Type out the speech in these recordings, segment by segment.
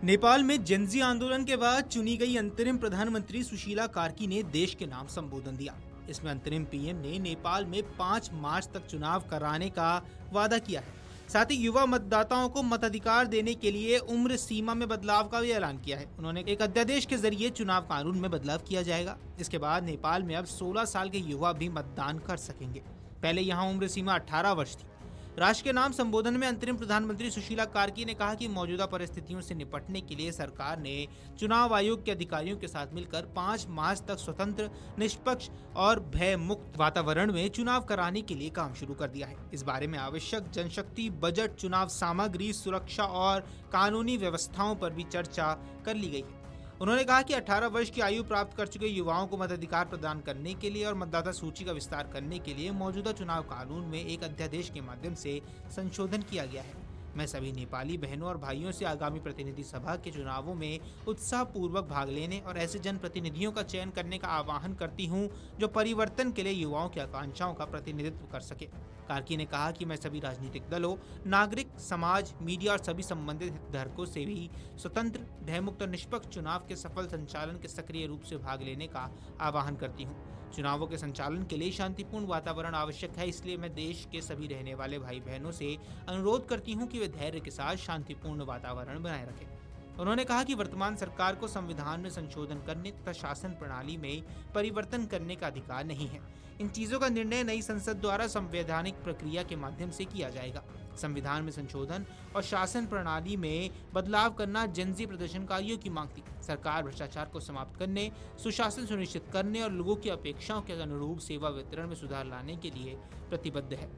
नेपाल में जेनजी आंदोलन के बाद चुनी गई अंतरिम प्रधानमंत्री सुशीला कार्की ने देश के नाम संबोधन दिया। इसमें अंतरिम पीएम ने नेपाल में 5 मार्च तक चुनाव कराने का वादा किया है। साथ ही युवा मतदाताओं को मताधिकार देने के लिए उम्र सीमा में बदलाव का भी ऐलान किया है। उन्होंने एक अध्यादेश के जरिए चुनाव कानून में बदलाव किया जाएगा। इसके बाद नेपाल में अब 16 साल के युवा भी मतदान कर सकेंगे। पहले यहाँ उम्र सीमा 18 वर्ष थी। राष्ट्र के नाम संबोधन में अंतरिम प्रधानमंत्री सुशीला कार्की ने कहा कि मौजूदा परिस्थितियों से निपटने के लिए सरकार ने चुनाव आयोग के अधिकारियों के साथ मिलकर 5 मार्च तक स्वतंत्र, निष्पक्ष और भय मुक्त वातावरण में चुनाव कराने के लिए काम शुरू कर दिया है। इस बारे में आवश्यक जनशक्ति, बजट, चुनाव सामग्री, सुरक्षा और कानूनी व्यवस्थाओं पर भी चर्चा कर ली गई है। उन्होंने कहा कि 18 वर्ष की आयु प्राप्त कर चुके युवाओं को मताधिकार प्रदान करने के लिए और मतदाता सूची का विस्तार करने के लिए मौजूदा चुनाव कानून में एक अध्यादेश के माध्यम से संशोधन किया गया है। मैं सभी नेपाली बहनों और भाइयों से आगामी प्रतिनिधि सभा के चुनावों में उत्साहपूर्वक भाग लेने और ऐसे जनप्रतिनिधियों का चयन करने का आह्वान करती हूं जो परिवर्तन के लिए युवाओं की आकांक्षाओं का प्रतिनिधित्व कर सके। कार्की ने कहा कि मैं सभी राजनीतिक दलों, नागरिक समाज, मीडिया और सभी संबंधित हितधारकों से भी स्वतंत्र, भयमुक्त और निष्पक्ष चुनाव के सफल संचालन के सक्रिय रूप से भाग लेने का आह्वान करती हूँ। चुनावों के संचालन के लिए शांतिपूर्ण वातावरण आवश्यक है, इसलिए मैं देश के सभी रहने वाले भाई बहनों से अनुरोध करती हूँ कि वे धैर्य के साथ शांतिपूर्ण वातावरण बनाए रखें। उन्होंने कहा कि वर्तमान सरकार को संविधान में संशोधन करने तथा शासन प्रणाली में परिवर्तन करने का अधिकार नहीं है। इन चीजों का निर्णय नई संसद द्वारा संवैधानिक प्रक्रिया के माध्यम से किया जाएगा। संविधान में संशोधन और शासन प्रणाली में बदलाव करना जेनजी प्रदर्शनकारियों की मांग थी। सरकार भ्रष्टाचार को समाप्त करने, सुशासन सुनिश्चित करने और लोगों की अपेक्षाओं के अनुरूप सेवा वितरण में सुधार लाने के लिए प्रतिबद्ध है।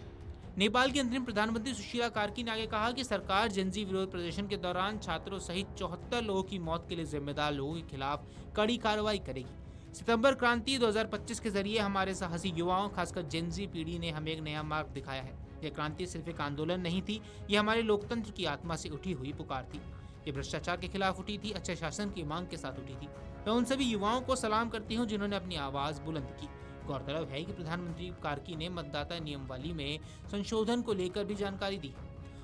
नेपाल की अंतरिम प्रधानमंत्री सुशीला कार्की ने आगे कहा कि सरकार जेनजी विरोध प्रदर्शन के दौरान छात्रों सहित 74 लोगों की मौत के लिए जिम्मेदार लोगों के खिलाफ कड़ी कार्रवाई करेगी। सितंबर क्रांति 2025 के जरिए हमारे साहसी युवाओं, खासकर जेनजी पीढ़ी ने हमें एक नया मार्ग दिखाया है। यह क्रांति सिर्फ एक आंदोलन नहीं थी, यह हमारे लोकतंत्र की आत्मा से उठी हुई पुकार थी। ये भ्रष्टाचार के खिलाफ उठी थी, अच्छे शासन की मांग के साथ उठी थी। मैं उन सभी युवाओं को सलाम करती हूँ जिन्होंने अपनी आवाज बुलंद की। गौरतलब है कि प्रधानमंत्री कार्की ने मतदाता नियमावली में संशोधन को लेकर भी जानकारी दी।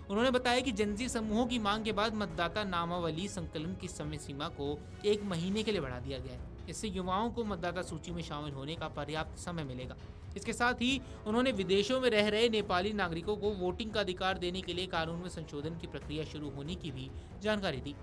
उन्होंने बताया कि जेनजी समूहों की मांग के बाद मतदाता नामावली संकलन की समय सीमा को 1 महीने के लिए बढ़ा दिया गया है। इससे युवाओं को मतदाता सूची में शामिल होने का पर्याप्त समय मिलेगा। इसके साथ ही उन्होंने विदेशों में रह रहे नेपाली नागरिकों को वोटिंग का अधिकार देने के लिए कानून में संशोधन की प्रक्रिया शुरू होने की भी जानकारी दी।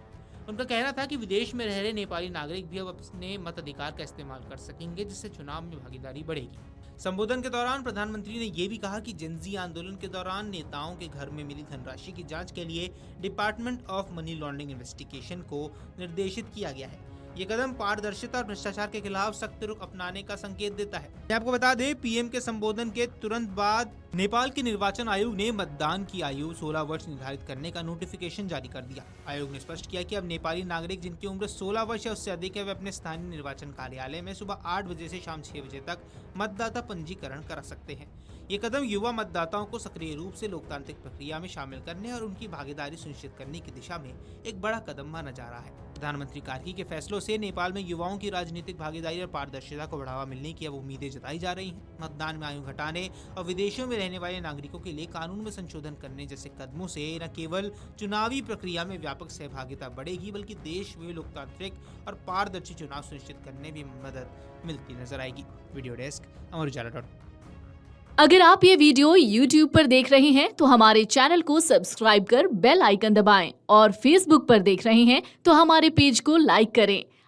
उनका कहना था कि विदेश में रह रहे नेपाली नागरिक भी अब अपने मताधिकार का इस्तेमाल कर सकेंगे, जिससे चुनाव में भागीदारी बढ़ेगी। संबोधन के दौरान प्रधानमंत्री ने यह भी कहा कि जेनजी आंदोलन के दौरान नेताओं के घर में मिली धनराशि की जांच के लिए department of money laundering investigation को निर्देशित किया गया है। ये कदम पारदर्शिता और भ्रष्टाचार के खिलाफ सख्त रुख अपनाने का संकेत देता है। मैं आपको बता दें, पीएम के संबोधन के तुरंत बाद नेपाल के निर्वाचन आयोग ने मतदान की आयु 16 वर्ष निर्धारित करने का नोटिफिकेशन जारी कर दिया। आयोग ने स्पष्ट किया कि अब नेपाली नागरिक जिनकी उम्र 16 वर्ष या उससे अधिक है, वे अपने स्थानीय निर्वाचन कार्यालय में सुबह 8 बजे से शाम 6 बजे तक मतदाता पंजीकरण करा सकते हैं। ये कदम युवा मतदाताओं को सक्रिय रूप से लोकतांत्रिक प्रक्रिया में शामिल करने और उनकी भागीदारी सुनिश्चित करने की दिशा में एक बड़ा कदम माना जा रहा है। प्रधानमंत्री कार्की के फैसलों से नेपाल में युवाओं की राजनीतिक भागीदारी और पारदर्शिता को बढ़ावा मिलने की अब उम्मीदें जताई जा रही हैं। मतदान में आयु घटाने और विदेशों में रहने वाले नागरिकों के लिए कानून में संशोधन करने जैसे कदमों से न केवल चुनावी प्रक्रिया में व्यापक सहभागिता बढ़ेगी, बल्कि देश में लोकतांत्रिक और पारदर्शी चुनाव सुनिश्चित करने में मदद मिलती नजर आएगी। Video desk Amar Ujala. अगर आप ये वीडियो YouTube पर देख रहे हैं तो हमारे चैनल को सब्सक्राइब कर बेल आइकन दबाएं और Facebook पर देख रहे हैं तो हमारे पेज को लाइक करें।